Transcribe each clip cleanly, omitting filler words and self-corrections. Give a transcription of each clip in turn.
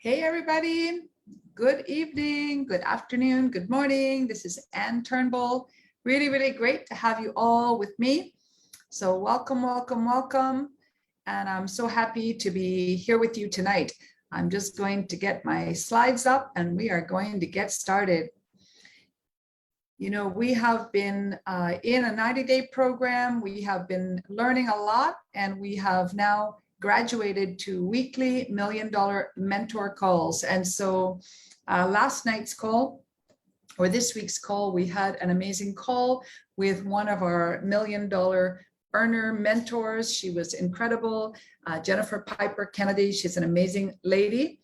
Hey, everybody. Good evening, good afternoon, good morning. This is Turnbull. Really great to have you all with me. So welcome. And I'm so happy to be here with you tonight. I'm just going to get my slides up and we are going to get started. You know, we have been in a 90-day program. We have been learning a lot, and we have now graduated to weekly $1 Million mentor calls. And so last night's call, or this week's call, we had an amazing call with one of our $1 Million earner mentors. She was incredible. Jennifer Piper Kennedy. She's an amazing lady.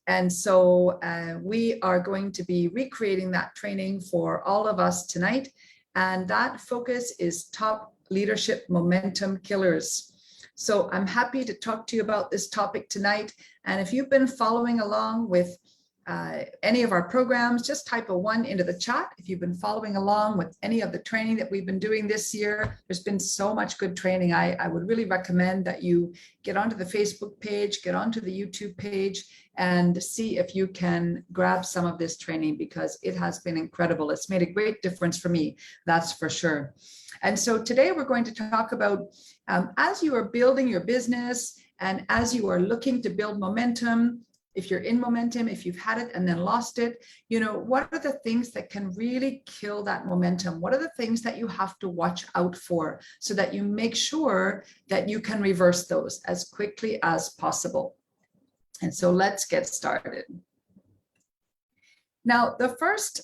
And so we are going to be recreating that training for all of us tonight. And that focus is top leadership momentum killers. So I'm happy to talk to you about this topic tonight. And if you've been following along with any of our programs, just type a 1 into the chat. If you've been following along with any of the training that we've been doing this year, there's been so much good training. I would really recommend that you get onto the Facebook page, get onto the YouTube page, and see if you can grab some of this training, because it has been incredible. It's made a great difference for me, that's for sure. And so today we're going to talk about as you are building your business and as you are looking to build momentum, if you're in momentum, if you've had it and then lost it, you know, what are the things that can really kill that momentum? What are the things that you have to watch out for so that you make sure that you can reverse those as quickly as possible? And so let's get started. Now, the first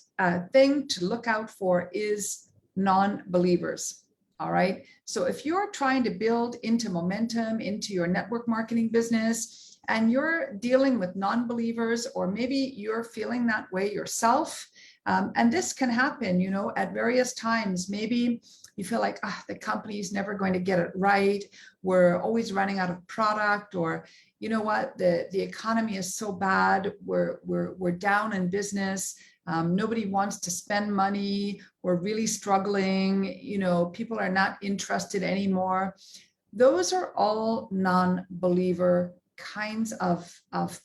thing to look out for is non-believers. All right. So if you're trying to build into momentum into your network marketing business, and you're dealing with non-believers, or maybe you're feeling that way yourself, and this can happen, you know, at various times. Maybe you feel like the company's never going to get it right. We're always running out of product, or you know what, the economy is so bad. We're down in business. Nobody wants to spend money. We're really struggling. You know, people are not interested anymore. Those are all non-believer kinds of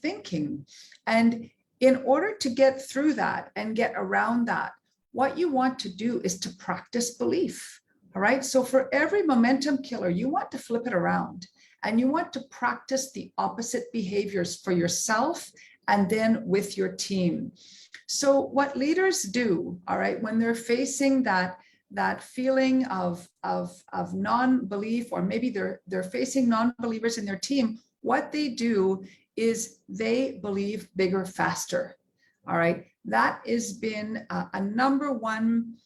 thinking. And in order to get through that and get around that, what you want to do is to practice belief. All right. So for every momentum killer, you want to flip it around, and you want to practice the opposite behaviors for yourself and then with your team. So what leaders do, all right, when they're facing that feeling of non-belief, or maybe they're facing non-believers in their team, what they do is they believe bigger, faster. All right, that has been a number one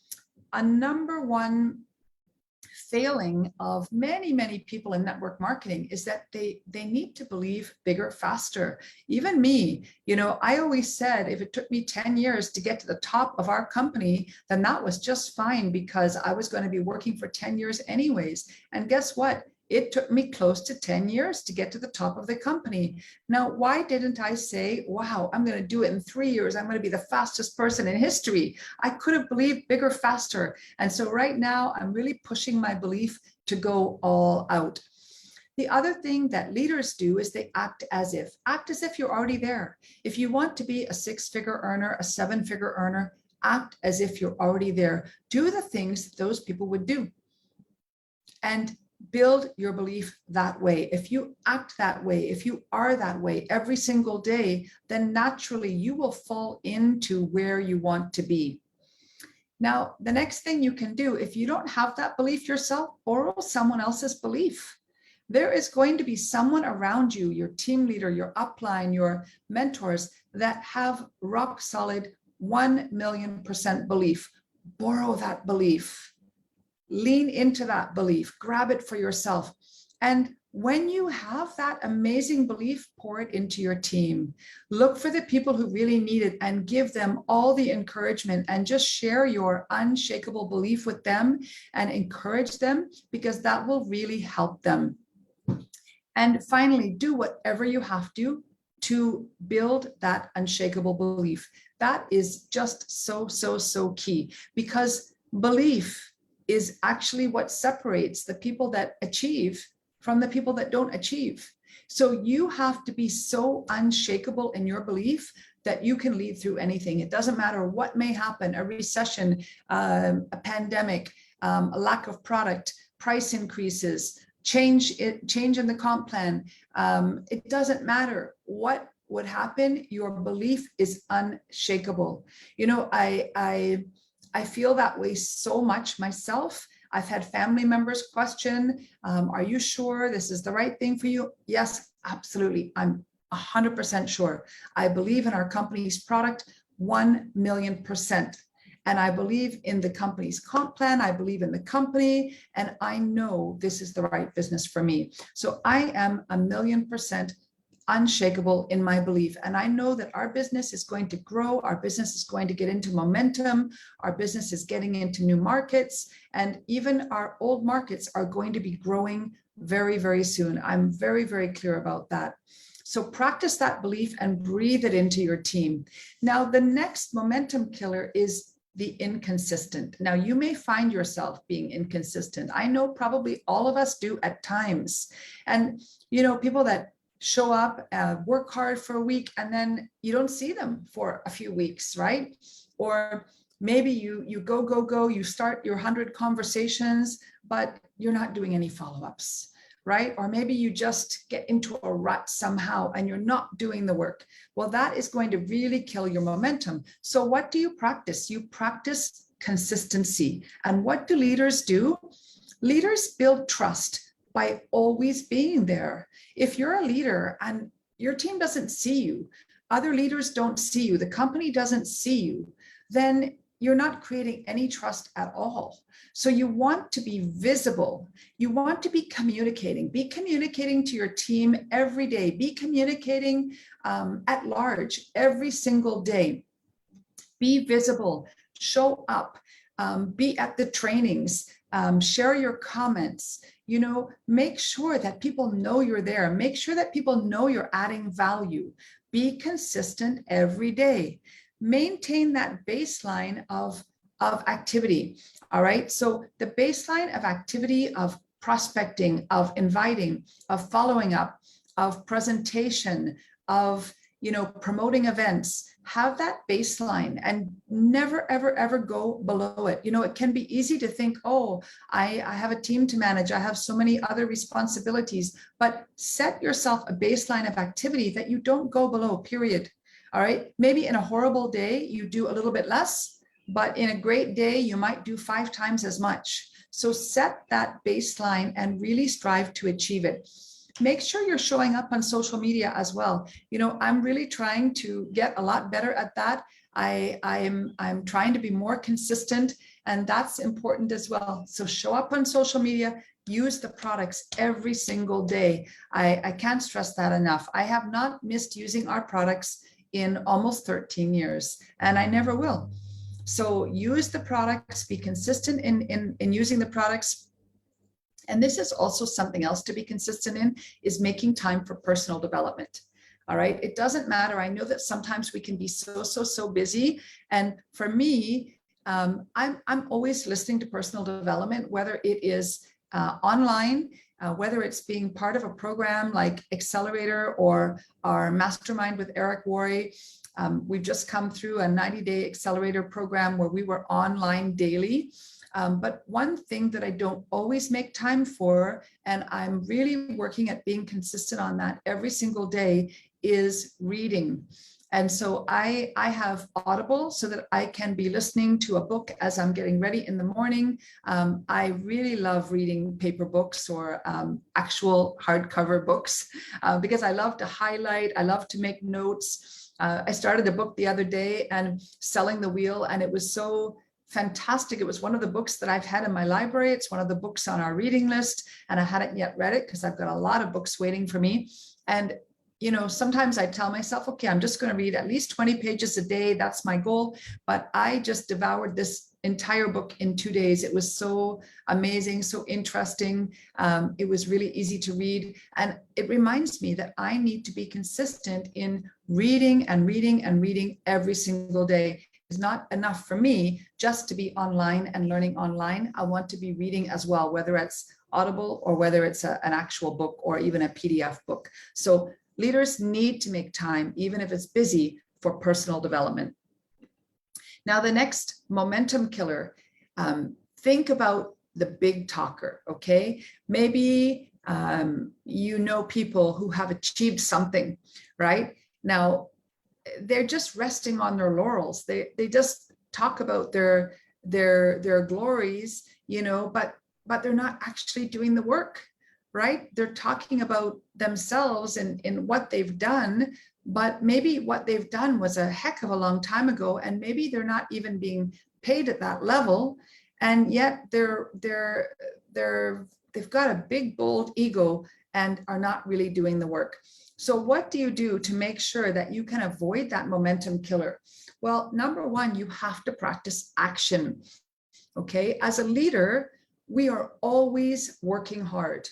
failing of many people in network marketing, is that they need to believe bigger, faster. Even me, you know, I always said if it took me 10 years to get to the top of our company, then that was just fine, because I was going to be working for 10 years anyways. And guess what? It took me close to 10 years to get to the top of the company. Now, why didn't I say, wow, I'm going to do it in 3 years. I'm going to be the fastest person in history. I could have believed bigger, faster. And so right now I'm really pushing my belief to go all out. The other thing that leaders do is they act as if you're already there. If you want to be a 6-figure earner, a 7-figure earner, act as if you're already there. Do the things that those people would do. And build your belief that way. If you act that way, if you are that way every single day, then naturally you will fall into where you want to be. Now, the next thing you can do, if you don't have that belief yourself, borrow someone else's belief. There is going to be someone around you, your team leader, your upline, your mentors, that have rock solid 1,000,000% belief. Borrow that belief. Lean into that belief, grab it for yourself. And when you have that amazing belief, pour it into your team. Look for the people who really need it and give them all the encouragement, and just share your unshakable belief with them and encourage them, because that will really help them. And finally, do whatever you have to build that unshakable belief. That is just so key, because belief is actually what separates the people that achieve from the people that don't achieve. So you have to be so unshakable in your belief that you can lead through anything. It doesn't matter what may happen, a recession, a pandemic, a lack of product, price increases, change in the comp plan. It doesn't matter what would happen. Your belief is unshakable. You know, I feel that way so much myself. I've had family members question, are you sure this is the right thing for you? Yes, absolutely. I'm 100% sure. I believe in our company's product 1,000,000%. And I believe in the company's comp plan. I believe in the company, and I know this is the right business for me. So I am 1,000,000% unshakable in my belief. And I know that our business is going to grow. Our business is going to get into momentum. Our business is getting into new markets. And even our old markets are going to be growing very, very soon. I'm very, very clear about that. So practice that belief and breathe it into your team. Now, the next momentum killer is the inconsistent. Now, you may find yourself being inconsistent. I know probably all of us do at times. And, you know, people that show up, work hard for a week, and then you don't see them for a few weeks, right? Or maybe you go, you start your 100 conversations, but you're not doing any follow-ups, right? Or maybe you just get into a rut somehow and you're not doing the work. Well, that is going to really kill your momentum. So what do you practice? You practice consistency. And what do leaders do? Leaders build trust by always being there. If you're a leader and your team doesn't see you, other leaders don't see you, the company doesn't see you, then you're not creating any trust at all. So you want to be visible. You want to be communicating. Be communicating to your team every day. Be communicating at large every single day. Be visible. Show up. Be at the trainings. Share your comments. You know, make sure that people know you're there. Make sure that people know you're adding value. Be consistent every day. Maintain that baseline of activity. All right. So the baseline of activity, of prospecting, of inviting, of following up, of presentation, of, you know, promoting events, have that baseline and never, ever, ever go below it. You know, it can be easy to think, oh, I have a team to manage. I have so many other responsibilities, but set yourself a baseline of activity that you don't go below, period. All right. Maybe in a horrible day, you do a little bit less, but in a great day, you might do 5 times as much. So set that baseline and really strive to achieve it. Make sure you're showing up on social media as well. You know, I'm really trying to get a lot better at that. I'm trying to be more consistent, and that's important as well. So show up on social media, use the products every single day. I can't stress that enough. I have not missed using our products in almost 13 years, and I never will. So use the products, be consistent in using the products. And this is also something else to be consistent in, is making time for personal development. All right. It doesn't matter. I know that sometimes we can be so busy. And for me, I'm always listening to personal development, whether it is online, whether it's being part of a program like Accelerator or our Mastermind with Eric Worre. We've just come through a 90-day Accelerator program where we were online daily. But one thing that I don't always make time for, and I'm really working at being consistent on that every single day, is reading. And so I have Audible so that I can be listening to a book as I'm getting ready in the morning. I really love reading paper books or actual hardcover books because I love to highlight, I love to make notes. I started a book the other day, and Selling the Wheel, and it was so fantastic. It was one of the books that I've had in my library. It's one of the books on our reading list, and I hadn't yet read it because I've got a lot of books waiting for me. And, you know, sometimes I tell myself, okay, I'm just going to read at least 20 pages a day. That's my goal. But I just devoured this entire book in 2 days. It was so amazing, so interesting. It was really easy to read. And it reminds me that I need to be consistent in reading and reading and reading every single day. It's not enough for me just to be online and learning online. I want to be reading as well, whether it's Audible or whether it's an actual book or even a PDF book. So leaders need to make time, even if it's busy, for personal development. Now, the next momentum killer, think about the big talker, okay? Maybe you know people who have achieved something, right? Now, they're just resting on their laurels. They just talk about their glories, you know, but they're not actually doing the work, right? They're talking about themselves and in what they've done, but maybe what they've done was a heck of a long time ago, and maybe they're not even being paid at that level, and yet they've got a big bold ego and are not really doing the work. So what do you do to make sure that you can avoid that momentum killer? Well, number one, you have to practice action. Okay, as a leader, we are always working hard.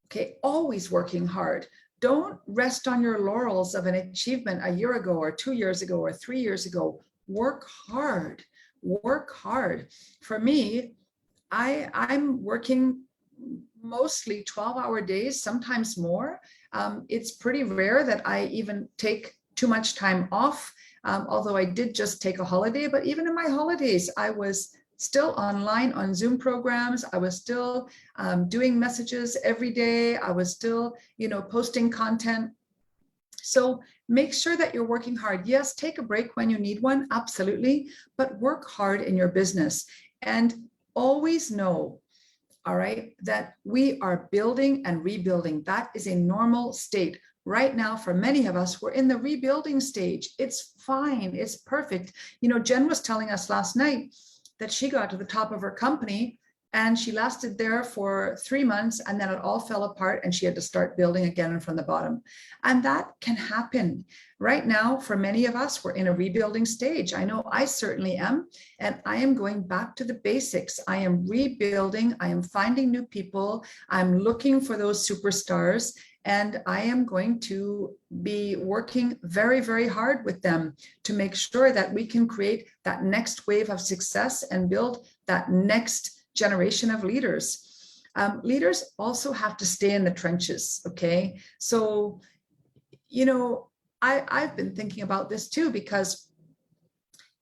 Okay, always working hard. Don't rest on your laurels of an achievement a year ago or 2 years ago or 3 years ago. Work hard. Work hard. For me, I'm working mostly 12-hour days, sometimes more. It's pretty rare that I even take too much time off, although I did just take a holiday. But even in my holidays, I was still online on Zoom programs. I was still doing messages every day. I was still, you know, posting content. So make sure that you're working hard. Yes, take a break when you need one, absolutely, but work hard in your business. And always know, all right, that we are building and rebuilding. That is a normal state. Right now, for many of us, we're in the rebuilding stage. It's fine. It's perfect. You know, Jen was telling us last night that she got to the top of her company and she lasted there for 3 months, and then it all fell apart and she had to start building again from the bottom. And that can happen. Right now, for many of us, we're in a rebuilding stage. I know I certainly am. And I am going back to the basics. I am rebuilding. I am finding new people. I'm looking for those superstars. And I am going to be working very, very hard with them to make sure that we can create that next wave of success and build that next generation of leaders. Leaders also have to stay in the trenches, okay? So, you know, I've been thinking about this too, because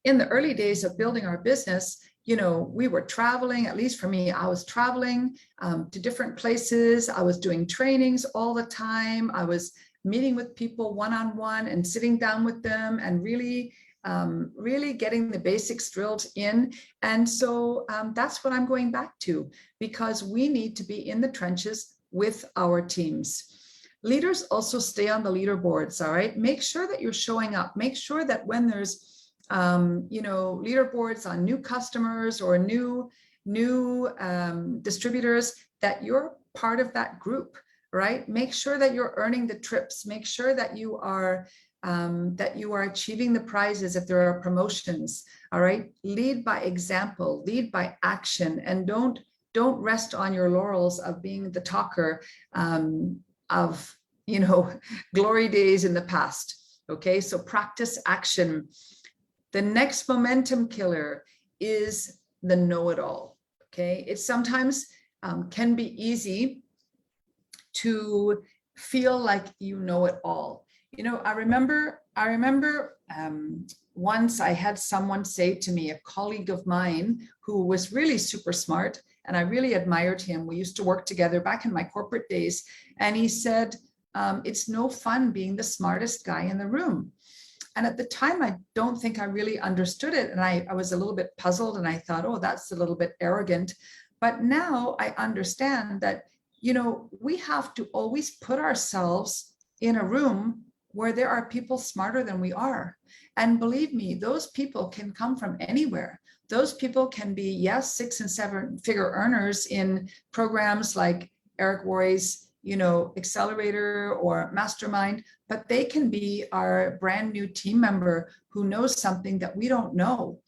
in the early days of building our business, you know, we were traveling. At least for me, I was traveling to different places. I was doing trainings all the time. I was meeting with people one-on-one and sitting down with them and really getting the basics drilled in. And so that's what I'm going back to, because we need to be in the trenches with our teams. Leaders also stay on the leaderboards, all right? Make sure that you're showing up. Make sure that when there's you know, leaderboards on new customers or new distributors, that you're part of that group, right? Make sure that you're earning the trips. Make sure that you are achieving the prizes if there are promotions. All right, lead by example, lead by action, and don't rest on your laurels of being the talker of, you know, glory days in the past. Okay, so practice action. The next momentum killer is the know-it-all. Okay, it sometimes can be easy to feel like you know it all. You know, I remember once I had someone say to me, a colleague of mine who was really super smart, and I really admired him. We used to work together back in my corporate days. And he said, it's no fun being the smartest guy in the room. And at the time, I don't think I really understood it. And I was a little bit puzzled, and I thought, oh, that's a little bit arrogant. But now I understand that, you know, we have to always put ourselves in a room where there are people smarter than we are. And believe me, those people can come from anywhere. Those people can be, yes, 6- and 7-figure earners in programs like Eric Worre's, you know, Accelerator or Mastermind, but they can be our brand new team member who knows something that we don't know,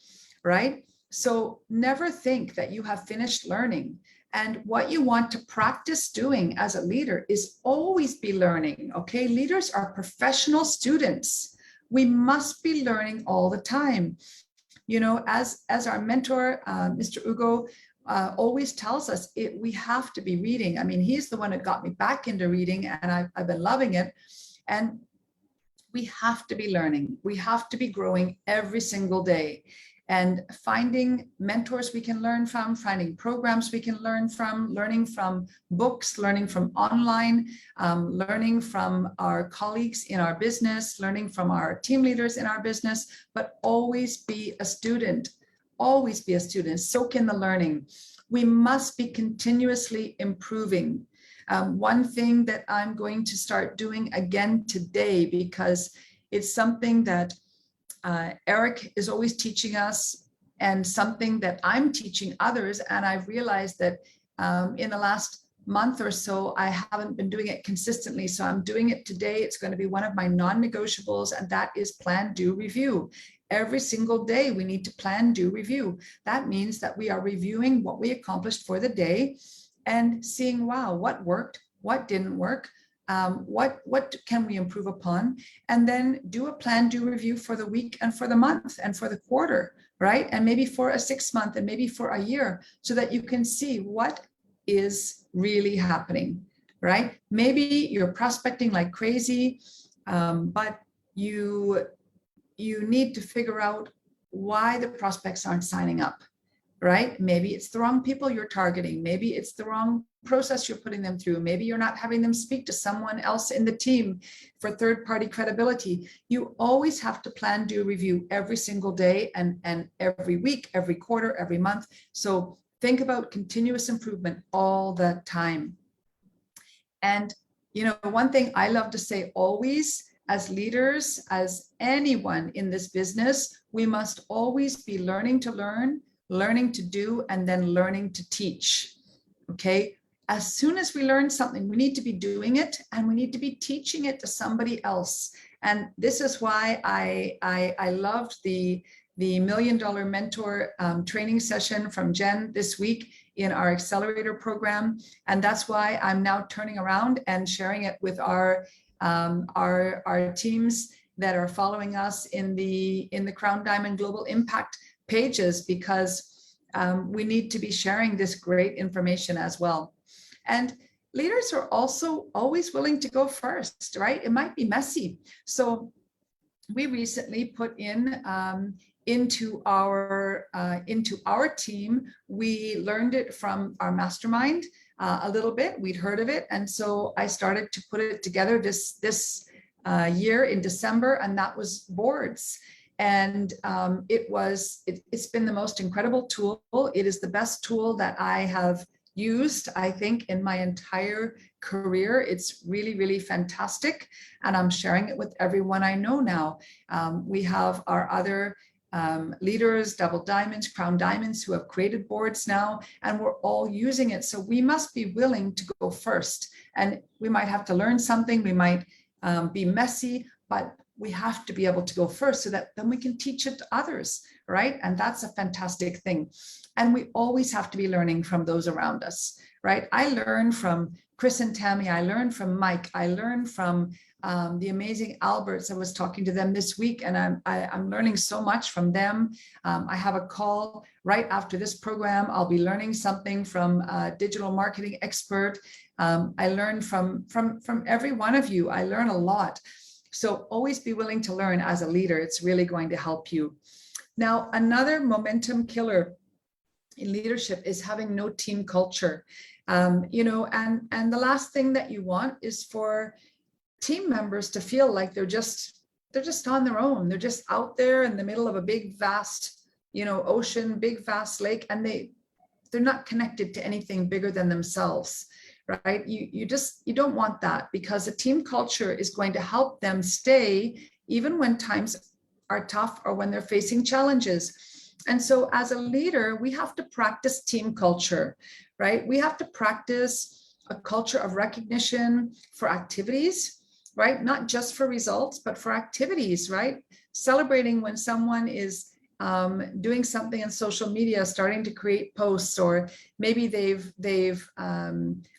right? So never think that you have finished learning. And what you want to practice doing as a leader is always be learning, okay? Leaders are professional students. We must be learning all the time. You know, as our mentor, Mr. Ugo, always tells us we have to be reading. I mean, he's the one that got me back into reading, and I've been loving it. And we have to be learning. We have to be growing every single day, and finding mentors we can learn from, finding programs we can learn from, learning from books, learning from online, learning from our colleagues in our business, learning from our team leaders in our business, but always be a student. Always be a student, soak in the learning. We must be continuously improving. One thing that I'm going to start doing again today, because it's something that Eric is always teaching us, and something that I'm teaching others. And I've realized that in the last month or so, I haven't been doing it consistently. So I'm doing it today. It's going to be one of my non-negotiables, and that is plan, do, review. Every single day, we need to plan, do, review. That means that we are reviewing what we accomplished for the day and seeing, wow, what worked, what didn't work, what can we improve upon, and then do a plan, do, review for the week and for the month and for the quarter, right? And maybe for a 6 month and maybe for a year, so that you can see what is really happening, right? Maybe you're prospecting like crazy, but you need to figure out why the prospects aren't signing up, right? Maybe it's the wrong people you're targeting. Maybe it's the wrong process you're putting them through. Maybe you're not having them speak to someone else in the team for third-party credibility. You always have to plan, do, review every single day, and every week, every quarter, every month. So think about continuous improvement all the time. And, you know, one thing I love to say always, as leaders, as anyone in this business, we must always be learning to learn, learning to do, and then learning to teach. Okay. As soon as we learn something, we need to be doing it, and we need to be teaching it to somebody else. And this is why I loved the $1 Million Mentor training session from Jen this week in our accelerator program. And that's why I'm now turning around and sharing it with our teams that are following us in the Crown Diamond Global Impact pages, because we need to be sharing this great information as well. And leaders are also always willing to go first, right? It might be messy. So we recently put in into our team, we learned it from our mastermind a little bit. We'd heard of it, and so I started to put it together this year in December, and that was boards. And it's been the most incredible tool. It is the best tool that I have used, I think, in my entire career. It's really, really fantastic, and I'm sharing it with everyone I know now. We have our other leaders, double diamonds, crown diamonds, who have created boards now, and we're all using it. So we must be willing to go first, and we might have to learn something. We might be messy, but we have to be able to go first, so that then we can teach it to others, right? And that's a fantastic thing. And we always have to be learning from those around us, right? I learn from Chris and Tammy. I learned from Mike. I learned from the amazing Alberts. I was talking to them this week, and I'm learning so much from them. I have a call right after this program. I'll be learning something from a digital marketing expert. I learn from every one of you. I learn a lot. So always be willing to learn as a leader. It's really going to help you. Now, another momentum killer in leadership is having no team culture. You know, and the last thing that you want is for team members to feel like they're just on their own. They're just out there in the middle of a big, vast, you know, ocean, big, vast lake, and they're not connected to anything bigger than themselves, right? You don't want that, because a team culture is going to help them stay even when times are tough or when they're facing challenges. And so as a leader, we have to practice team culture, right? We have to practice a culture of recognition for activities, right? Not just for results, but for activities, right? Celebrating when someone is doing something in social media, starting to create posts, or maybe they've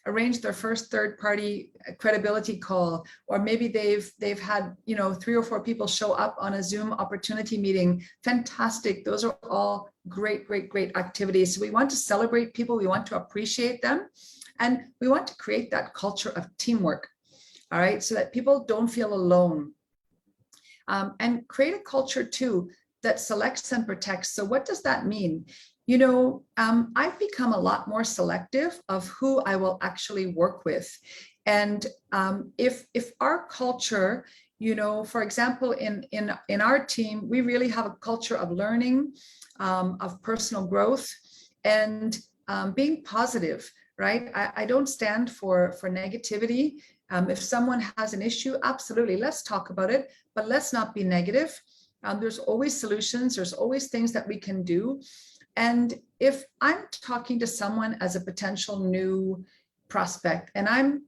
arranged their first third-party credibility call, or maybe they've had 3 or 4 people show up on a Zoom opportunity meeting. Fantastic. Those are all great activities. So we want to celebrate people, we want to appreciate them, and we want to create that culture of teamwork. All right, so that people don't feel alone. And create a culture too that selects and protects. So what does that mean? I've become a lot more selective of who I will actually work with. And if our culture, for example, in our team, we really have a culture of learning, of personal growth, and being positive, right? I don't stand for negativity. If someone has an issue, absolutely, let's talk about it, but let's not be negative. There's always solutions. There's always things that we can do. And if I'm talking to someone as a potential new prospect, and I'm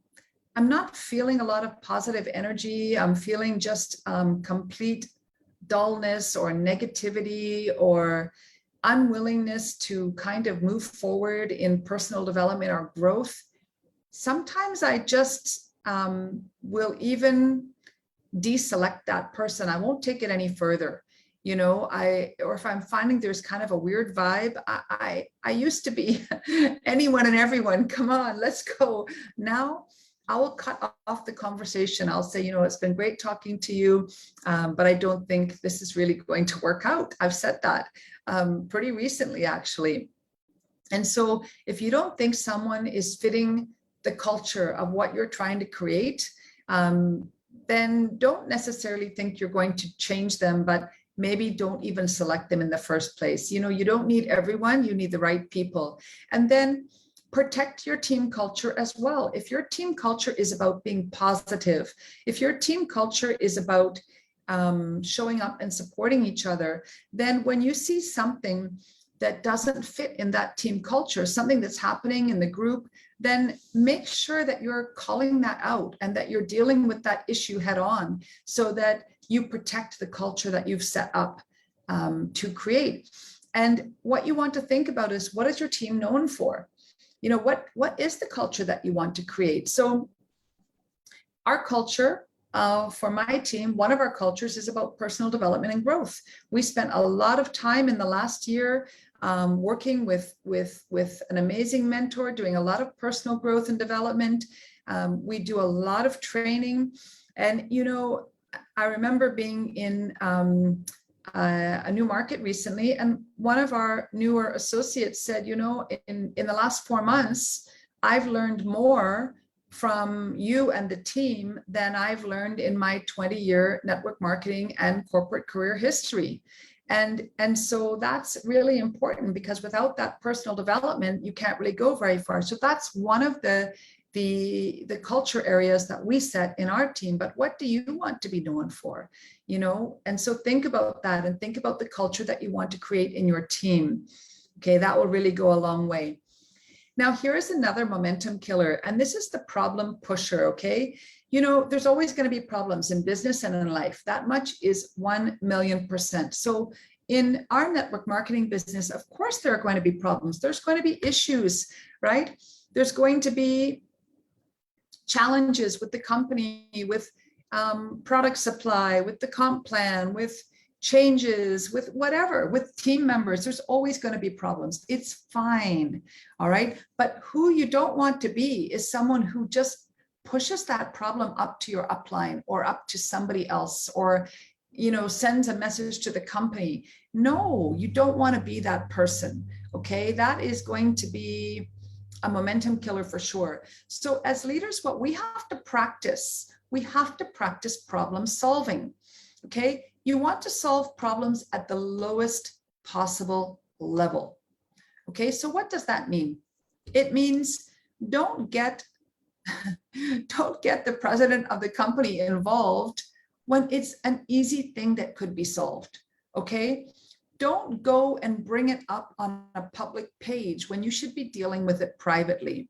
not feeling a lot of positive energy, I'm feeling just complete dullness or negativity or unwillingness to kind of move forward in personal development or growth, sometimes I just will even deselect that person. I won't take it any further. Or if I'm finding there's kind of a weird vibe, I used to be anyone and everyone, come on, let's go. Now I will cut off the conversation. I'll say, it's been great talking to you, but I don't think this is really going to work out. I've said that pretty recently, actually. And so if you don't think someone is fitting the culture of what you're trying to create, then don't necessarily think you're going to change them, but maybe don't even select them in the first place. You don't need everyone, you need the right people. And then protect your team culture as well. If your team culture is about being positive, if your team culture is about showing up and supporting each other, then when you see something that doesn't fit in that team culture, something that's happening in the group, then make sure that you're calling that out and that you're dealing with that issue head on, so that you protect the culture that you've set up to create. And what you want to think about is, what is your team known for? What is the culture that you want to create? So our culture, for my team, one of our cultures is about personal development and growth. We spent a lot of time in the last year working with an amazing mentor, doing a lot of personal growth and development. We do a lot of training. And, I remember being in a new market recently, and one of our newer associates said, in the last 4 months, I've learned more from you and the team than I've learned in my 20-year network marketing and corporate career history. And so that's really important, because without that personal development, you can't really go very far. So that's one of the culture areas that we set in our team. But what do you want to be known for? And so think about that, and think about the culture that you want to create in your team. Okay, that will really go a long way. Now, here's another momentum killer, and this is the problem pusher, okay? There's always going to be problems in business and in life. That much is 1,000,000%. So in our network marketing business, of course, there are going to be problems. There's going to be issues, right? There's going to be challenges with the company, with product supply, with the comp plan, with changes, with whatever, with team members. There's always going to be problems. It's fine. All right. But who you don't want to be is someone who just pushes that problem up to your upline or up to somebody else, or sends a message to the company. No, you don't want to be that person. Okay, that is going to be a momentum killer for sure. So as leaders, what we have to practice problem solving. Okay, you want to solve problems at the lowest possible level. Okay, so what does that mean? It means don't get the president of the company involved when it's an easy thing that could be solved. Okay, don't go and bring it up on a public page when you should be dealing with it privately.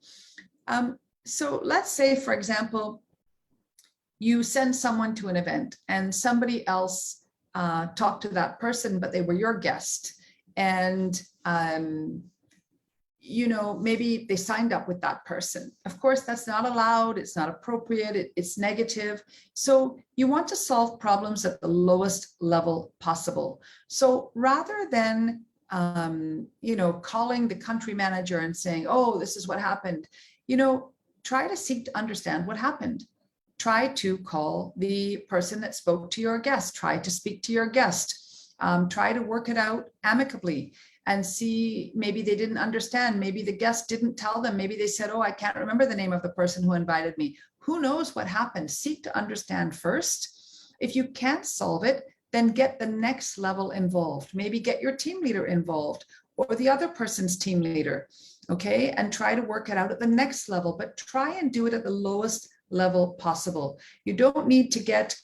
So let's say, for example, you send someone to an event and somebody else talk to that person, but they were your guest. And, maybe they signed up with that person. Of course, that's not allowed. It's not appropriate. It's negative. So you want to solve problems at the lowest level possible. So rather than, calling the country manager and saying, oh, this is what happened, try to seek to understand what happened. Try to call the person that spoke to your guest. Try to speak to your guest. Try to work it out amicably and see, maybe they didn't understand. Maybe the guest didn't tell them. Maybe they said, oh, I can't remember the name of the person who invited me. Who knows what happened? Seek to understand first. If you can't solve it, then get the next level involved. Maybe get your team leader involved or the other person's team leader, okay? And try to work it out at the next level, but try and do it at the lowest level possible. You don't need to get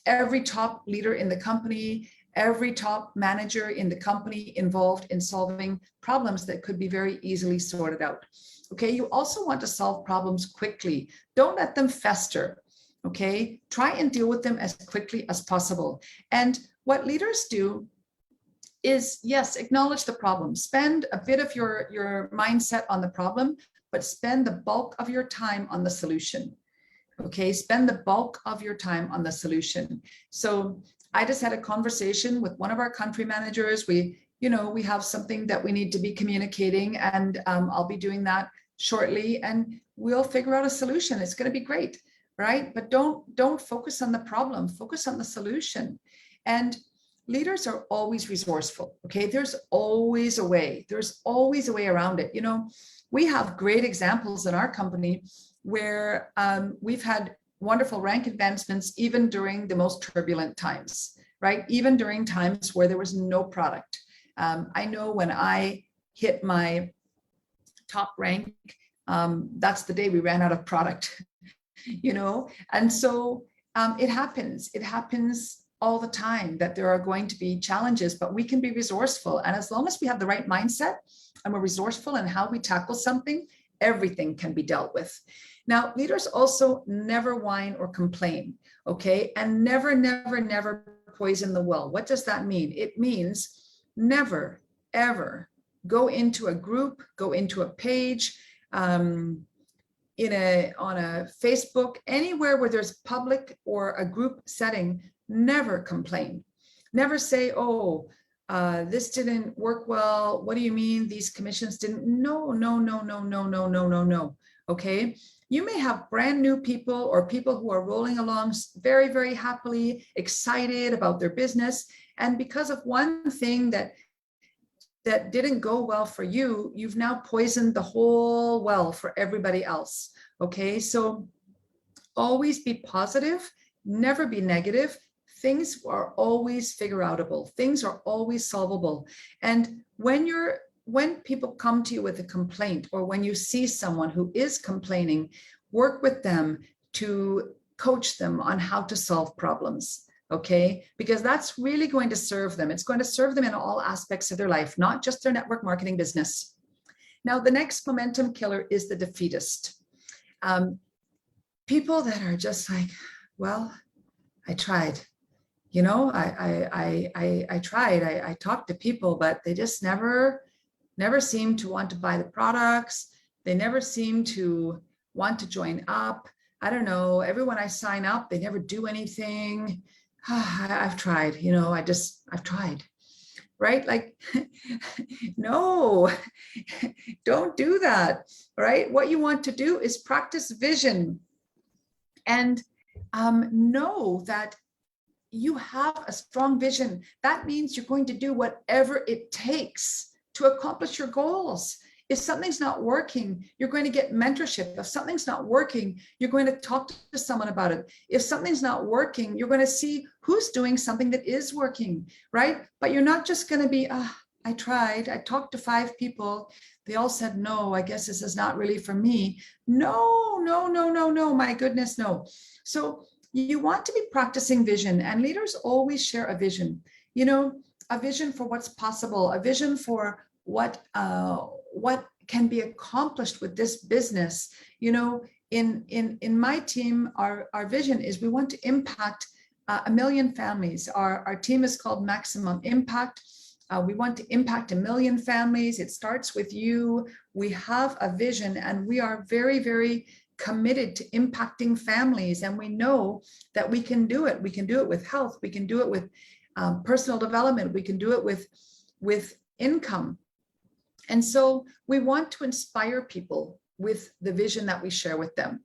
every top leader in the company, every top manager in the company involved in solving problems that could be very easily sorted out. Okay, you also want to solve problems quickly. Don't let them fester. Okay, try and deal with them as quickly as possible. And what leaders do is, yes, acknowledge the problem. Spend a bit of your mindset on the problem, but spend the bulk of your time on the solution. Okay, spend the bulk of your time on the solution. So I just had a conversation with one of our country managers. We have something that we need to be communicating, and I'll be doing that shortly, and we'll figure out a solution. It's going to be great, right? But don't focus on the problem, focus on the solution. And leaders are always resourceful. Okay, there's always a way. There's always a way around it. We have great examples in our company where we've had wonderful rank advancements even during the most turbulent times, right? Even during times where there was no product. I know when I hit my top rank, that's the day we ran out of product, and so it happens. It happens all the time that there are going to be challenges, but we can be resourceful. And as long as we have the right mindset and we're resourceful in how we tackle something, everything can be dealt with. Now, leaders also never whine or complain, okay? And never, never, never poison the well. What does that mean? It means never, ever go into a group, go into a page, on a Facebook, anywhere where there's public or a group setting. Never complain. Never say, oh, this didn't work well. What do you mean these commissions didn't? No, no, no, no, no, no, no, no, no. Okay. You may have brand new people or people who are rolling along very, very happily, excited about their business. And because of one thing that didn't go well for you, you've now poisoned the whole well for everybody else. Okay. So always be positive, never be negative. Things are always figure outable. Things are always solvable. And when people come to you with a complaint, or when you see someone who is complaining, work with them to coach them on how to solve problems. Okay, because that's really going to serve them. It's going to serve them in all aspects of their life, not just their network marketing business. Now, the next momentum killer is the defeatist. People that are just like, well, I tried. I tried. I talked to people, but they just never seem to want to buy the products. They never seem to want to join up. I don't know. Everyone I sign up, they never do anything. I've tried, I've tried, right? Like, no, don't do that, right? What you want to do is practice vision and know that you have a strong vision. That means you're going to do whatever it takes to accomplish your goals. If something's not working, you're going to get mentorship. If something's not working, you're going to talk to someone about it. If something's not working, you're going to see who's doing something that is working, right? But you're not just going to be, I tried. I talked to 5 people. They all said, no, I guess this is not really for me. No, no, no, no, no, my goodness, no. So you want to be practicing vision, and leaders always share a vision, a vision for what's possible, a vision for what can be accomplished with this business. In my team, our vision is we want to impact 1 million families. Our team is called Maximum Impact. We want to impact 1 million families. It starts with you. We have a vision, and we are very, very committed to impacting families. And we know that we can do it. We can do it with health. We can do it with personal development. We can do it with income. And so we want to inspire people with the vision that we share with them.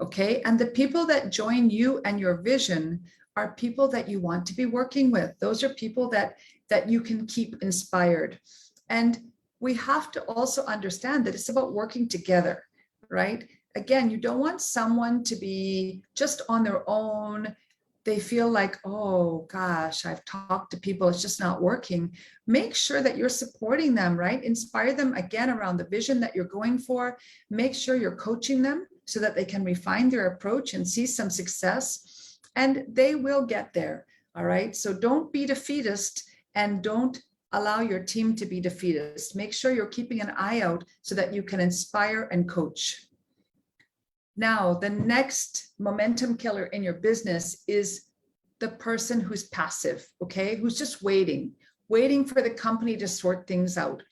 Okay. And the people that join you and your vision are people that you want to be working with. Those are people that you can keep inspired. And we have to also understand that it's about working together, right? Again, you don't want someone to be just on their own. They feel like, oh gosh, I've talked to people, it's just not working. Make sure that you're supporting them, right? Inspire them again around the vision that you're going for. Make sure you're coaching them so that they can refine their approach and see some success, and they will get there. All right. So don't be defeatist, and don't allow your team to be defeatist. Make sure you're keeping an eye out so that you can inspire and coach. Now, the next momentum killer in your business is the person who's passive, okay? Who's just waiting for the company to sort things out,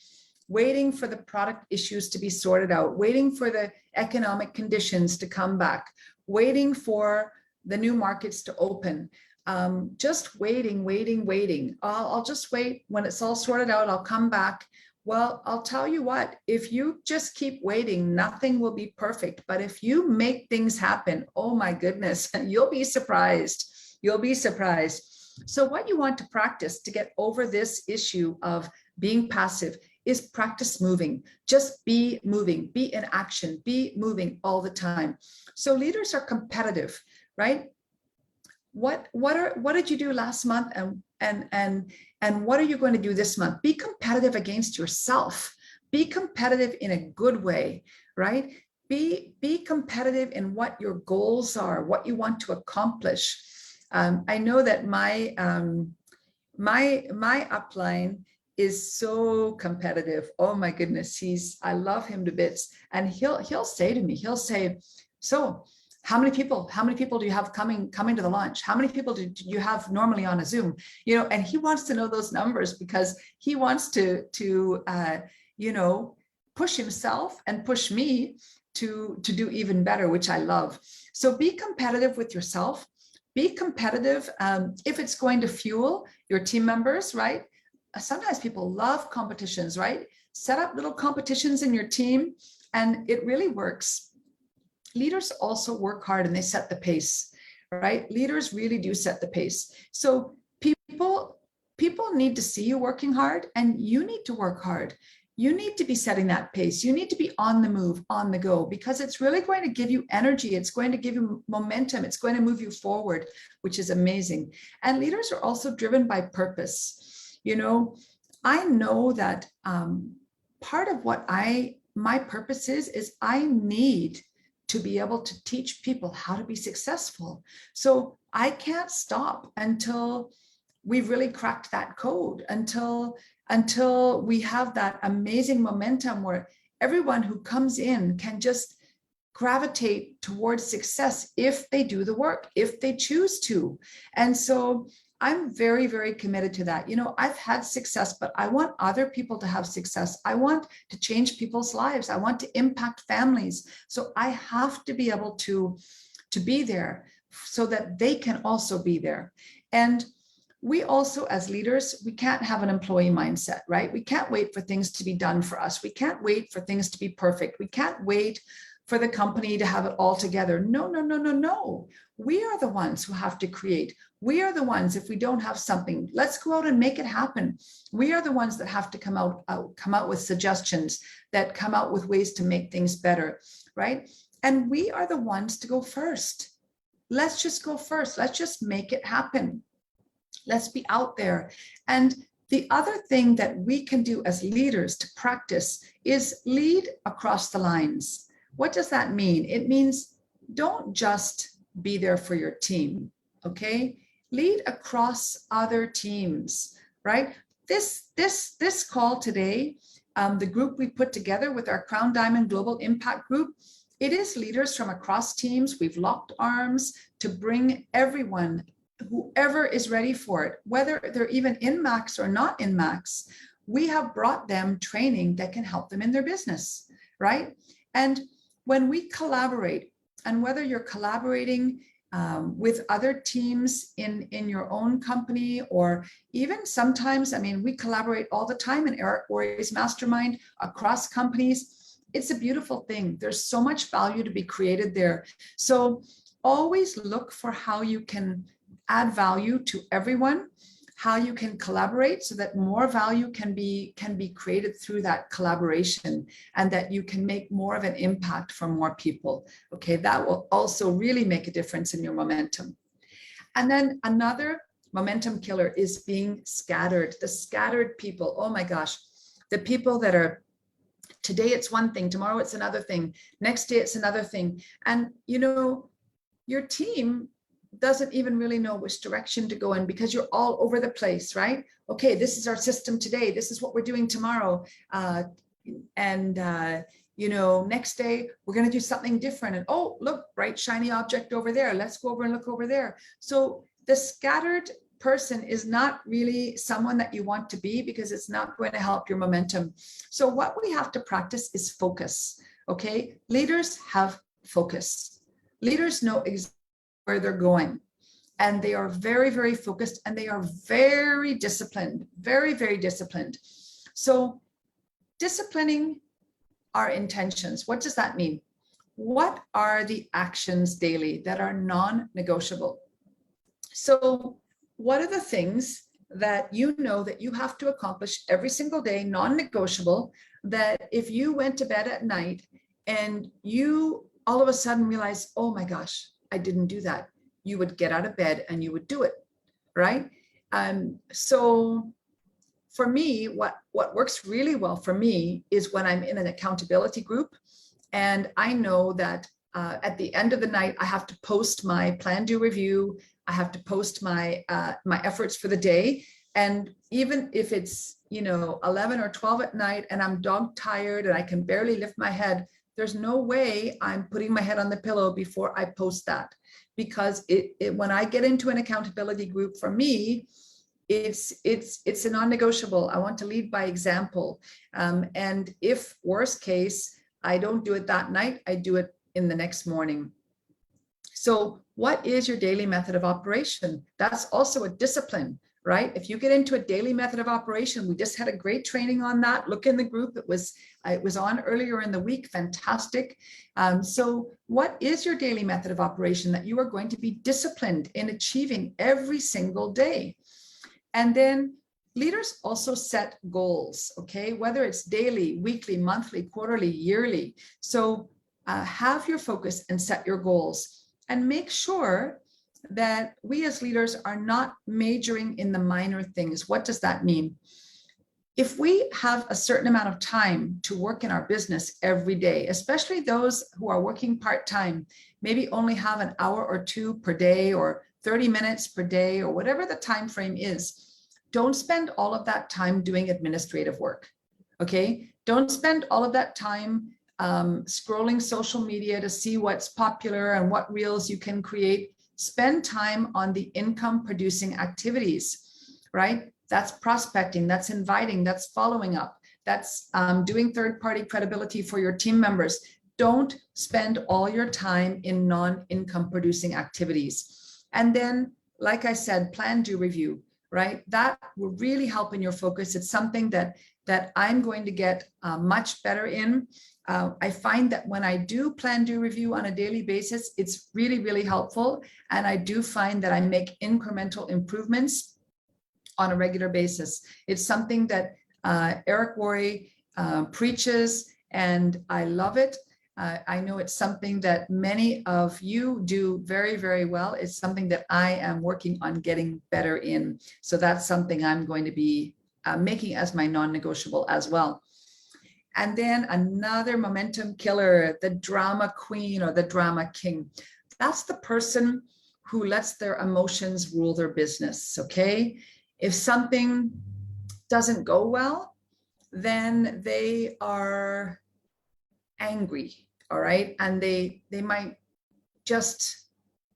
waiting for the product issues to be sorted out, waiting for the economic conditions to come back, waiting for the new markets to open. Just waiting. I'll just wait. When it's all sorted out, I'll come back. Well, I'll tell you what, if you just keep waiting, nothing will be perfect. But if you make things happen, oh my goodness, you'll be surprised. You'll be surprised. So what you want to practice to get over this issue of being passive is practice moving. Just be moving, be in action, be moving all the time. So leaders are competitive, right? What did you do last month, and what are you going to do this month? Be competitive against yourself. Be competitive in a good way, right? Be competitive in what your goals are, what you want to accomplish. I know that my upline is so competitive. Oh my goodness, I love him to bits, and he'll say to me, he'll say, so how many people do you have coming to the launch? How many people do you have normally on a Zoom? You know, and he wants to know those numbers because he wants to push himself and push me to do even better, which I love. So be competitive with yourself. Be competitive if it's going to fuel your team members, right? Sometimes people love competitions, right? Set up little competitions in your team, and it really works. Leaders also work hard, and they set the pace, right? Leaders really do set the pace. So people need to see you working hard, and you need to work hard. You need to be setting that pace. You need to be on the move, on the go, because it's really going to give you energy. It's going to give you momentum. It's going to move you forward, which is amazing. And leaders are also driven by purpose. You know, I know that part of what my purpose is I need to be able to teach people how to be successful. So I can't stop until we've really cracked that code, until we have that amazing momentum where everyone who comes in can just gravitate towards success if they do the work, if they choose to. And so I'm very, very committed to that. You know, I've had success, but I want other people to have success. I want to change people's lives. I want to impact families. So I have to be able to be there so that they can also be there. And we also, as leaders, we can't have an employee mindset, right? We can't wait for things to be done for us. We can't wait for things to be perfect. We can't wait for the company to have it all together. No. We are the ones who have to create. We are the ones, if we don't have something, let's go out and make it happen. We are the ones that have to come out with suggestions, that come out with ways to make things better, right? And we are the ones to go first. Let's just go first. Let's just make it happen. Let's be out there. And the other thing that we can do as leaders to practice is lead across the lines. What does that mean? It means don't just be there for your team, okay? Lead across other teams, right? This call today, the group we put together with our Crown Diamond Global Impact Group, it is leaders from across teams. We've locked arms to bring everyone whoever is ready for it, whether they're even in Max or not in Max, we have brought them training that can help them in their business, right? And when we collaborate, and whether you're collaborating with other teams in your own company, or even sometimes, I mean, we collaborate all the time in Eric Worre's mastermind across companies. It's a beautiful thing. There's so much value to be created there. So always look for how you can add value to everyone, how you can collaborate so that more value can be created through that collaboration, and that you can make more of an impact for more people. Okay, that will also really make a difference in your momentum. And then another momentum killer is being scattered. The scattered people, oh my gosh, the people that are, today it's one thing, tomorrow it's another thing, next day it's another thing. And you know, your team doesn't even really know which direction to go in because you're all over the place, right? Okay, this is our system today. This is what we're doing tomorrow. You know, next day we're going to do something different. And oh, look, bright, shiny object over there. Let's go over and look over there. So the scattered person is not really someone that you want to be, because it's not going to help your momentum. So what we have to practice is focus. Okay, leaders have focus. Leaders know exactly where they're going, and they are very, very focused, and they are very disciplined, very, very disciplined. So disciplining our intentions, what does that mean? What are the actions daily that are non-negotiable? So what are the things that you know that you have to accomplish every single day, non-negotiable, that if you went to bed at night and you all of a sudden realize, oh my gosh, I didn't do that, you would get out of bed and you would do it, right? So for me, what works really well for me is when I'm in an accountability group, and I know that at the end of the night, I have to post my plan, do, review. I have to post my my efforts for the day. And even if it's, you know, 11 or 12 at night and I'm dog tired and I can barely lift my head, there's no way I'm putting my head on the pillow before I post that. Because when I get into an accountability group, for me, it's a non-negotiable. I want to lead by example. And if worst case, I don't do it that night, I do it in the next morning. So what is your daily method of operation? That's also a discipline, right? If you get into a daily method of operation, we just had a great training on that. Look in the group, it was on earlier in the week, fantastic. So what is your daily method of operation that you are going to be disciplined in achieving every single day? And then leaders also set goals, okay? Whether it's daily, weekly, monthly, quarterly, yearly. So have your focus and set your goals, and make sure that we as leaders are not majoring in the minor things. What does that mean? If we have a certain amount of time to work in our business every day, especially those who are working part-time, maybe only have an hour or two per day, or 30 minutes per day, or whatever the time frame is, don't spend all of that time doing administrative work, okay? Don't spend all of that time scrolling social media to see what's popular and what reels you can create. Spend time on the income producing activities, right? That's prospecting, that's inviting, that's following up, that's doing third-party credibility for your team members. Don't spend all your time in non-income producing activities. And then, like I said, plan, do, review, right? That will really help in your focus. It's something that I'm going to get much better in. I find that when I do plan, do, review on a daily basis, it's really, really helpful. And I do find that I make incremental improvements on a regular basis. It's something that Eric Worre preaches, and I love it. I know it's something that many of you do very, very well. It's something that I am working on getting better in. So that's something I'm going to be making as my non-negotiable as well. And then another momentum killer, the drama queen or the drama king. That's the person who lets their emotions rule their business, okay? If something doesn't go well, then they are angry, all right? And they might just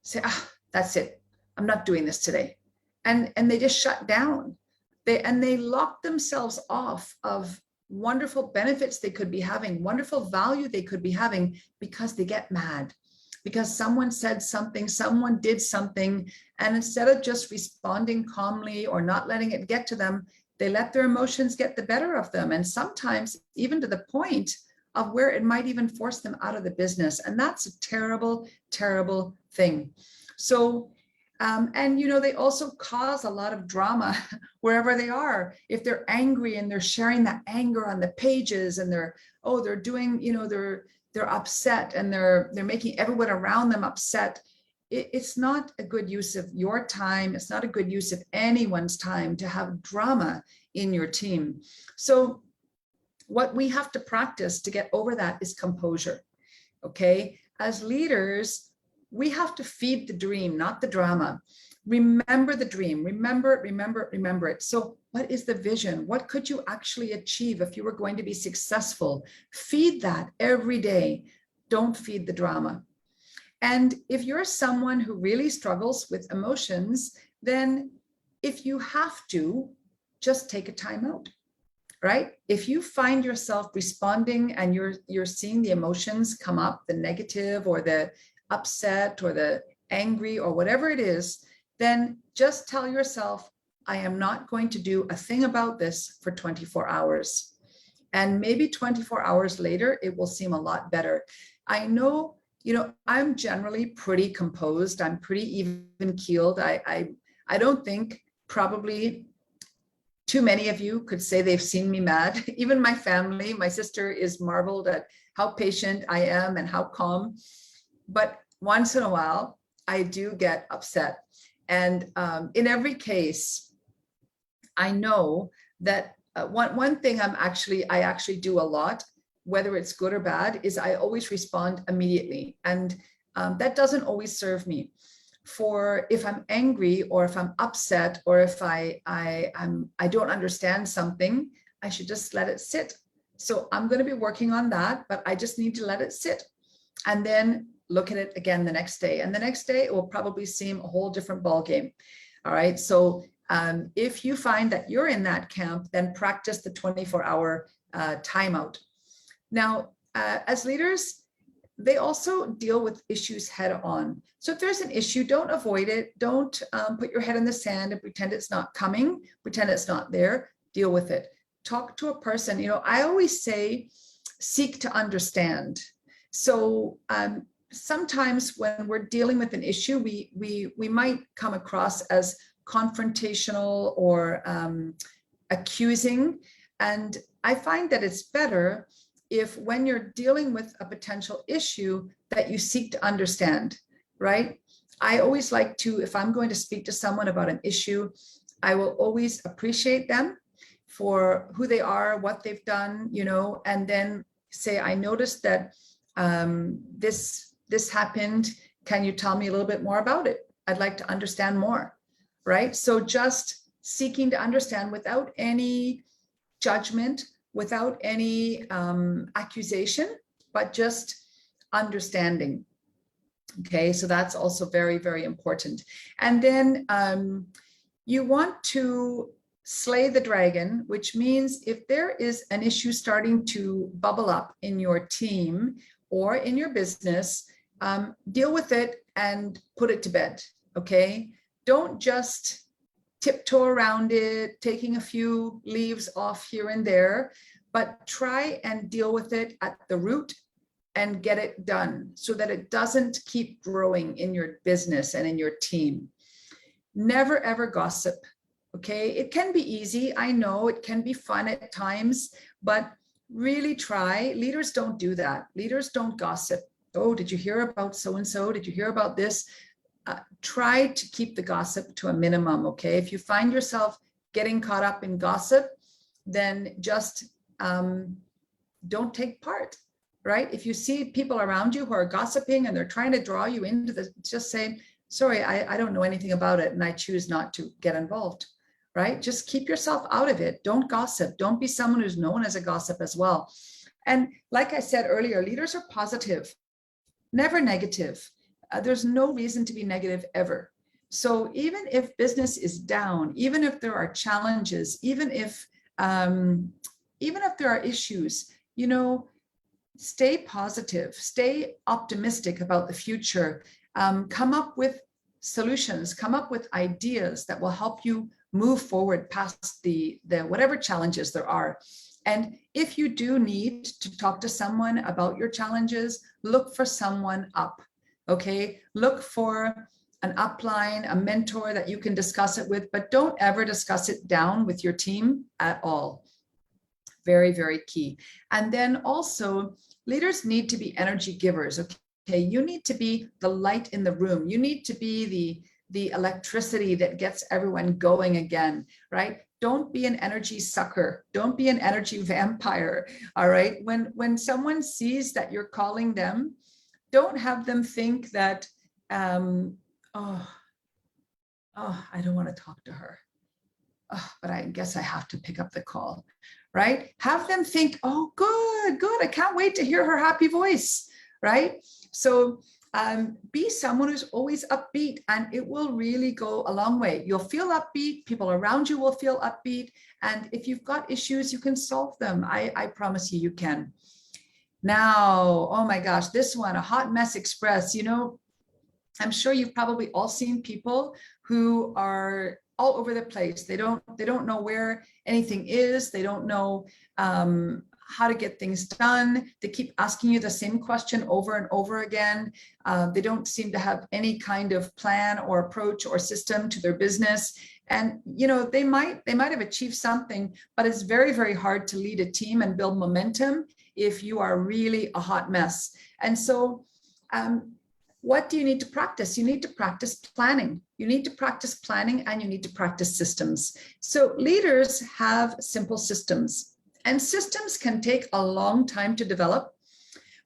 say, ah, that's it. I'm not doing this today. And they just shut down. They lock themselves off of wonderful benefits they could be having, wonderful value they could be having, because they get mad, because someone said something, someone did something, and instead of just responding calmly or not letting it get to them, they let their emotions get the better of them, and sometimes even to the point of where it might even force them out of the business. And that's a terrible, terrible thing. So and they also cause a lot of drama wherever they are. If they're angry and they're sharing that anger on the pages, and they're doing, they're upset, and they're making everyone around them upset, it's not a good use of your time. It's not a good use of anyone's time to have drama in your team. So what we have to practice to get over that is composure. Okay, as leaders, we have to feed the dream, not the drama. Remember the dream, remember it, remember it, remember it. So what is the vision? What could you actually achieve if you were going to be successful? Feed that every day. Don't feed the drama. And if you're someone who really struggles with emotions, then if you have to, just take a time out, right? If you find yourself responding and you're seeing the emotions come up, the negative or the upset or the angry or whatever it is, then just tell yourself, I am not going to do a thing about this for 24 hours. And maybe 24 hours later, it will seem a lot better. I know, I'm generally pretty composed. I'm pretty even keeled. I don't think probably too many of you could say they've seen me mad. Even my family, my sister is marveled at how patient I am and how calm. But once in a while, I do get upset. And in every case, I know that one thing I actually do a lot, whether it's good or bad, is I always respond immediately. And that doesn't always serve me. For if I'm angry or if I'm upset or if I don't understand something, I should just let it sit. So I'm going to be working on that, but I just need to let it sit. And then look at it again the next day. And the next day, it will probably seem a whole different ballgame. All right. So if you find that you're in that camp, then practice the 24-hour timeout. Now, as leaders, they also deal with issues head on. So if there's an issue, don't avoid it. Don't put your head in the sand and pretend it's not coming, pretend it's not there. Deal with it. Talk to a person. I always say, seek to understand. So sometimes when we're dealing with an issue, we might come across as confrontational or accusing. And I find that it's better if when you're dealing with a potential issue that you seek to understand, right? I always like to, if I'm going to speak to someone about an issue, I will always appreciate them for who they are, what they've done, and then say, I noticed that this happened. Can you tell me a little bit more about it? I'd like to understand more, right? So just seeking to understand without any judgment, without any accusation, but just understanding. Okay, so that's also very, very important. And then you want to slay the dragon, which means if there is an issue starting to bubble up in your team or in your business, deal with it and put it to bed, okay? Don't just tiptoe around it, taking a few leaves off here and there, but try and deal with it at the root and get it done so that it doesn't keep growing in your business and in your team. Never, ever gossip, okay? It can be easy. I know it can be fun at times, but really try. Leaders don't do that. Leaders don't gossip. Oh, did you hear about so-and-so? Did you hear about this? Try to keep the gossip to a minimum, okay? If you find yourself getting caught up in gossip, then just don't take part, right? If you see people around you who are gossiping and they're trying to draw you into this, just say, sorry, I don't know anything about it and I choose not to get involved, right? Just keep yourself out of it. Don't gossip. Don't be someone who's known as a gossip as well. And like I said earlier, leaders are positive, never negative. There's no reason to be negative ever. So even if business is down, even if there are challenges, even if there are issues, stay positive, stay optimistic about the future, come up with solutions, come up with ideas that will help you move forward past the whatever challenges there are. And if you do need to talk to someone about your challenges, look for someone up, okay? Look for an upline, a mentor that you can discuss it with, but don't ever discuss it down with your team at all. Very, very key. And then also, leaders need to be energy givers, okay? You need to be the light in the room. You need to be the electricity that gets everyone going again, right? Don't be an energy sucker. Don't be an energy vampire, all right? When someone sees that you're calling them, don't have them think that, oh, I don't want to talk to her. Oh, but I guess I have to pick up the call, right? Have them think, oh, good. I can't wait to hear her happy voice, right? So be someone who's always upbeat, and it will really go a long way. You'll feel upbeat, people around you will feel upbeat, and if you've got issues, you can solve them. I promise you can. Now, oh my gosh, this one, a hot mess express. I'm sure you've probably all seen people who are all over the place. They don't know where anything is. They don't know how to get things done. They keep asking you the same question over and over again. They don't seem to have any kind of plan or approach or system to their business. And they might have achieved something, but it's very, very hard to lead a team and build momentum if you are really a hot mess. And so what do you need to practice? You need to practice planning. You need to practice planning, and you need to practice systems. So leaders have simple systems, and systems can take a long time to develop,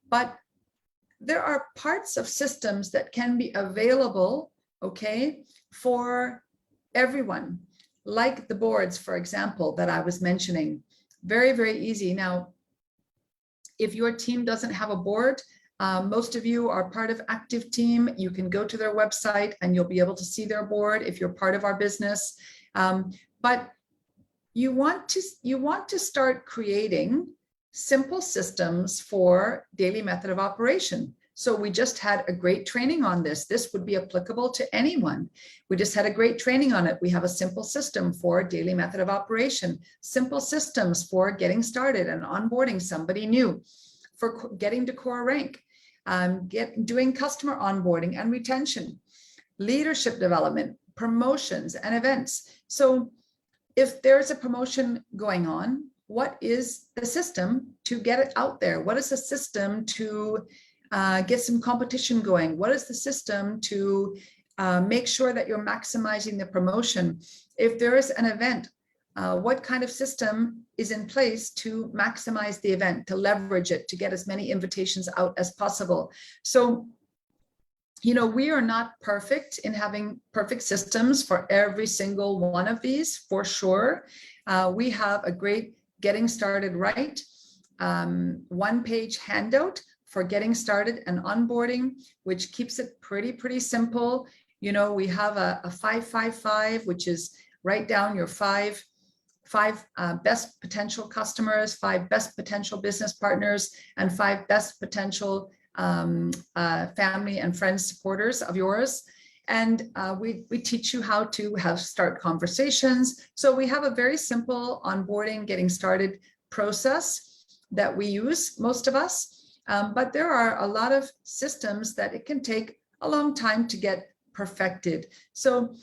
but there are parts of systems that can be available, okay, for everyone, like the boards, for example, that I was mentioning. Very, very easy. Now, if your team doesn't have a board, most of you are part of Active Team. You can go to their website and you'll be able to see their board if you're part of our business. But you want to start creating simple systems for daily method of operation. So we just had a great training on this. This would be applicable to anyone. We just had a great training on it. We have a simple system for daily method of operation, simple systems for getting started and onboarding somebody new, for getting to core rank, doing customer onboarding and retention, leadership development, promotions and events. So if there's a promotion going on, what is the system to get it out there? What is the system to get some competition going? What is the system to make sure that you're maximizing the promotion? If there is an event, what kind of system is in place to maximize the event, to leverage it, to get as many invitations out as possible? So, we are not perfect in having perfect systems for every single one of these, for sure. We have a great Getting Started Right one-page handout for getting started and onboarding, which keeps it pretty simple. We have a 5-5-5, which is write down your five best potential customers, 5 best potential business partners, and 5 best potential family and friends supporters of yours. And we teach you how to start conversations. So we have a very simple onboarding, getting started process that we use, most of us. But there are a lot of systems that it can take a long time to get perfected. So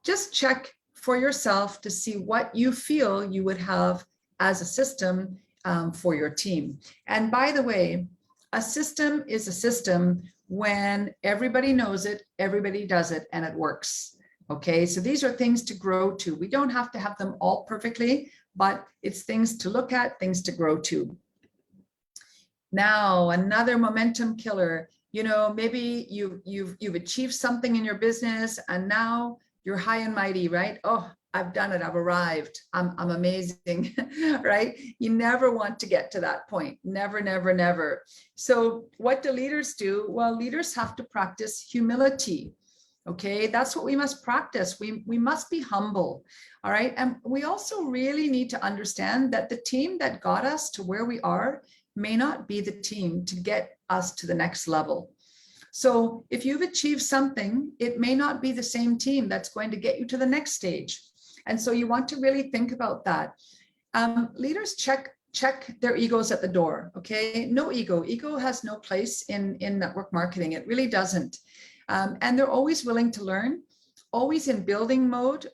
just check for yourself to see what you feel you would have as a system for your team. And by the way, a system is a system when everybody knows it, everybody does it, and it works. Okay, so these are things to grow to. We don't have to have them all perfectly, but it's things to look at, things to grow to. Now, another momentum killer. Maybe you've achieved something in your business, and now you're high and mighty, right? Oh, I've done it. I've arrived. I'm amazing, right? You never want to get to that point. Never, never, never. So what do leaders do? Well, leaders have to practice humility. Okay, that's what we must practice. We must be humble. All right. And we also really need to understand that the team that got us to where we are may not be the team to get us to the next level. So if you've achieved something, it may not be the same team that's going to get you to the next stage. And so you want to really think about that. Leaders check their egos at the door. Okay, no ego. Ego has no place in network marketing. It really doesn't. And they're always willing to learn, always in building mode.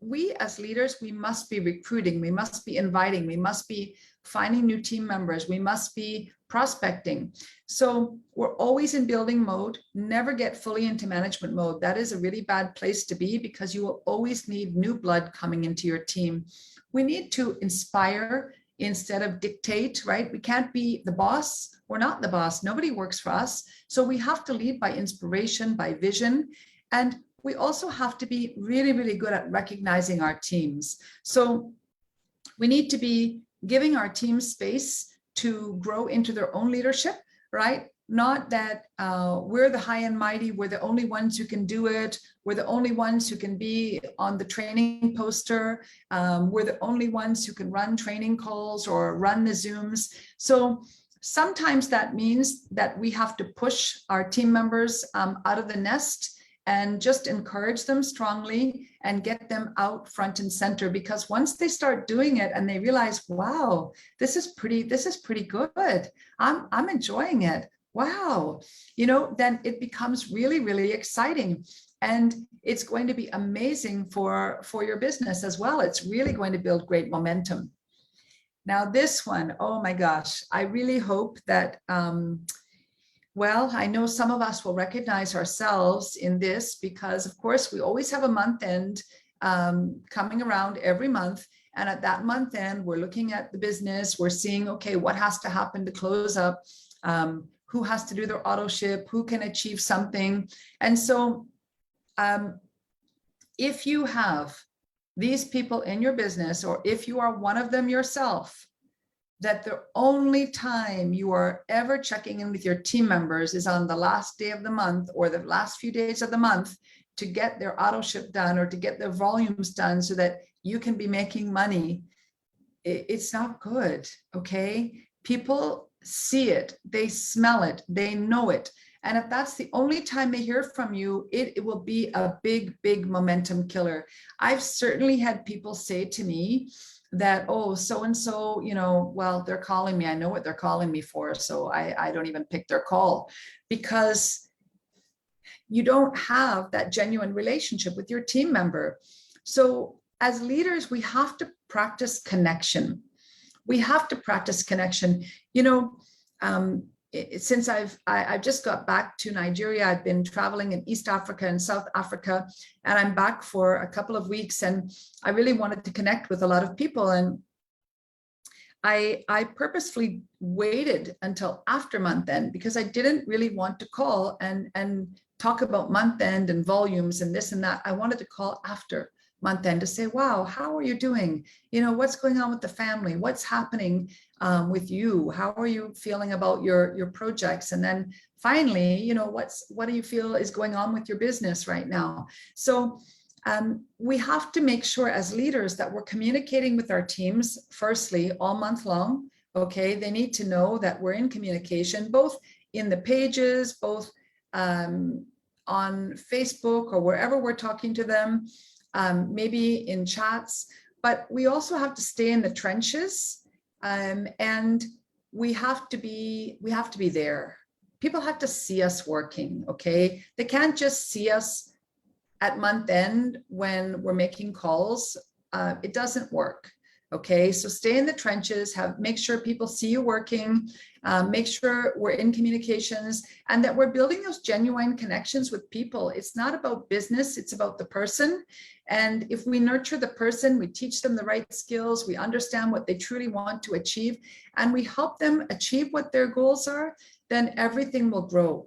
We as leaders, we must be recruiting, we must be inviting, we must be finding new team members, we must be prospecting. So we're always in building mode. Never get fully into management mode. That is a really bad place to be, because you will always need new blood coming into your team. We need to inspire instead of dictate, right? We can't be the boss. We're not the boss. Nobody works for us. So we have to lead by inspiration, by vision. And we also have to be really, really good at recognizing our teams. So we need to be giving our team space to grow into their own leadership, right? Not that we're the high and mighty, we're the only ones who can do it, we're the only ones who can be on the training poster, we're the only ones who can run training calls or run the Zooms. So sometimes that means that we have to push our team members out of the nest and just encourage them strongly and get them out front and center, because once they start doing it and they realize, wow, this is pretty good. I'm enjoying it. Wow. Then it becomes really, really exciting. And it's going to be amazing for your business as well. It's really going to build great momentum. Now this one, oh my gosh, I really hope that, well, I know some of us will recognize ourselves in this, because of course we always have a month end coming around every month. And at that month end, we're looking at the business, we're seeing, okay, what has to happen to close up, who has to do their auto ship, who can achieve something. And so if you have these people in your business, or if you are one of them yourself, that the only time you are ever checking in with your team members is on the last day of the month or the last few days of the month to get their auto ship done or to get their volumes done so that you can be making money, it's not good, okay? People see it, they smell it, they know it. And if that's the only time they hear from you, it will be a big, big momentum killer. I've certainly had people say to me that, oh, so-and-so, well, they're calling me. I know what they're calling me for. So I don't even pick their call, because you don't have that genuine relationship with your team member. So as leaders, we have to practice connection. We have to practice connection. Since I've just got back to Nigeria, I've been traveling in East Africa and South Africa, and I'm back for a couple of weeks, and I really wanted to connect with a lot of people. And I purposefully waited until after month end, because I didn't really want to call and talk about month end and volumes and this and that. I wanted to call after month end to say, wow, how are you doing? What's going on with the family? What's happening with you? How are you feeling about your projects? And then finally, what do you feel is going on with your business right now? So we have to make sure as leaders that we're communicating with our teams, firstly, all month long. Okay, they need to know that we're in communication, both in the pages, both on Facebook or wherever we're talking to them, maybe in chats, but we also have to stay in the trenches, and we have to be there. People have to see us working, okay? They can't just see us at month end when we're making calls. It doesn't work. Okay, so stay in the trenches, make sure people see you working, make sure we're in communications, and that we're building those genuine connections with people. It's not about business, it's about the person. And if we nurture the person, we teach them the right skills, we understand what they truly want to achieve, and we help them achieve what their goals are, then everything will grow.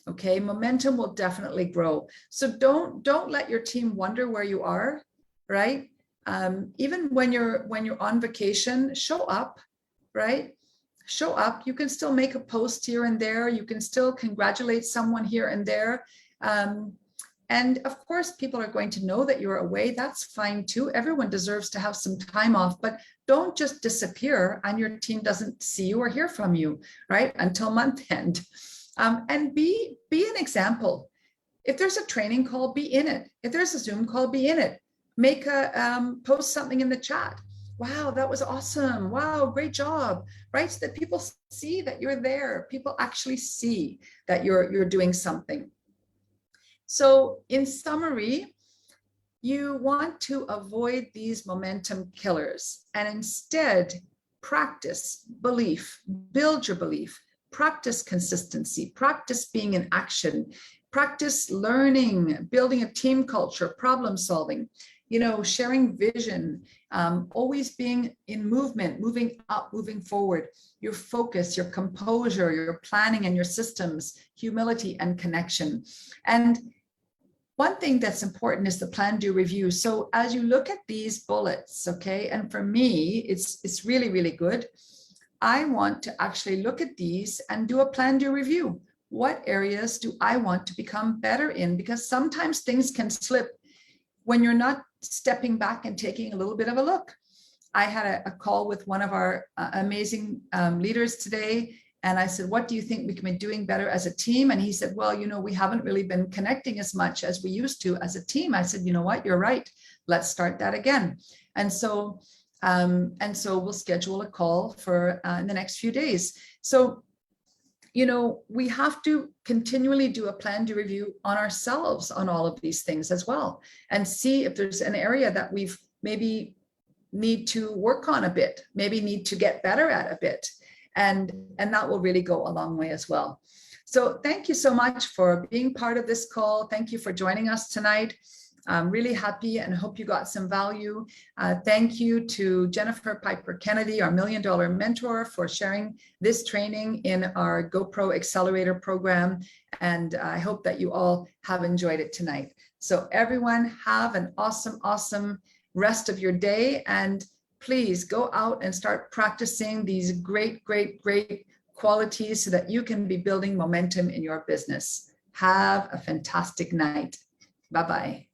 Okay, momentum will definitely grow. So don't let your team wonder where you are, right? Even when you're on vacation, show up, right? Show up. You can still make a post here and there. You can still congratulate someone here and there. And of course, people are going to know that you're away. That's fine too. Everyone deserves to have some time off, but don't just disappear and your team doesn't see you or hear from you, right? Until month end. And be an example. If there's a training call, be in it. If there's a Zoom call, be in it. Make a post something in the chat. Wow, that was awesome. Wow, great job, right? So that people see that you're there. People actually see that you're doing something. So in summary, you want to avoid these momentum killers and instead practice belief, build your belief, practice consistency, practice being in action, practice learning, building a team culture, problem solving, sharing vision, always being in movement, moving up, moving forward, your focus, your composure, your planning and your systems, humility and connection. And one thing that's important is the plan, do, review. So as you look at these bullets, okay, and for me, it's really, really good. I want to actually look at these and do a plan, do, review. What areas do I want to become better in? Because sometimes things can slip when you're not stepping back and taking a little bit of a look. I had a call with one of our amazing leaders today. And I said, what do you think we can be doing better as a team? And he said, well, we haven't really been connecting as much as we used to as a team. I said, you know what, you're right. Let's start that again. And so we'll schedule a call for in the next few days. So, we have to continually do a plan to review on ourselves on all of these things as well, and see if there's an area that we've maybe need to work on a bit, maybe need to get better at a bit. And that will really go a long way as well. So thank you so much for being part of this call. Thank you for joining us tonight. I'm really happy and hope you got some value. Thank you to Jennifer Piper Kennedy, our $1 Million mentor, for sharing this training in our GoPro Accelerator program. And I hope that you all have enjoyed it tonight. So everyone have an awesome, awesome rest of your day. And please go out and start practicing these great, great, great qualities so that you can be building momentum in your business. Have a fantastic night. Bye-bye.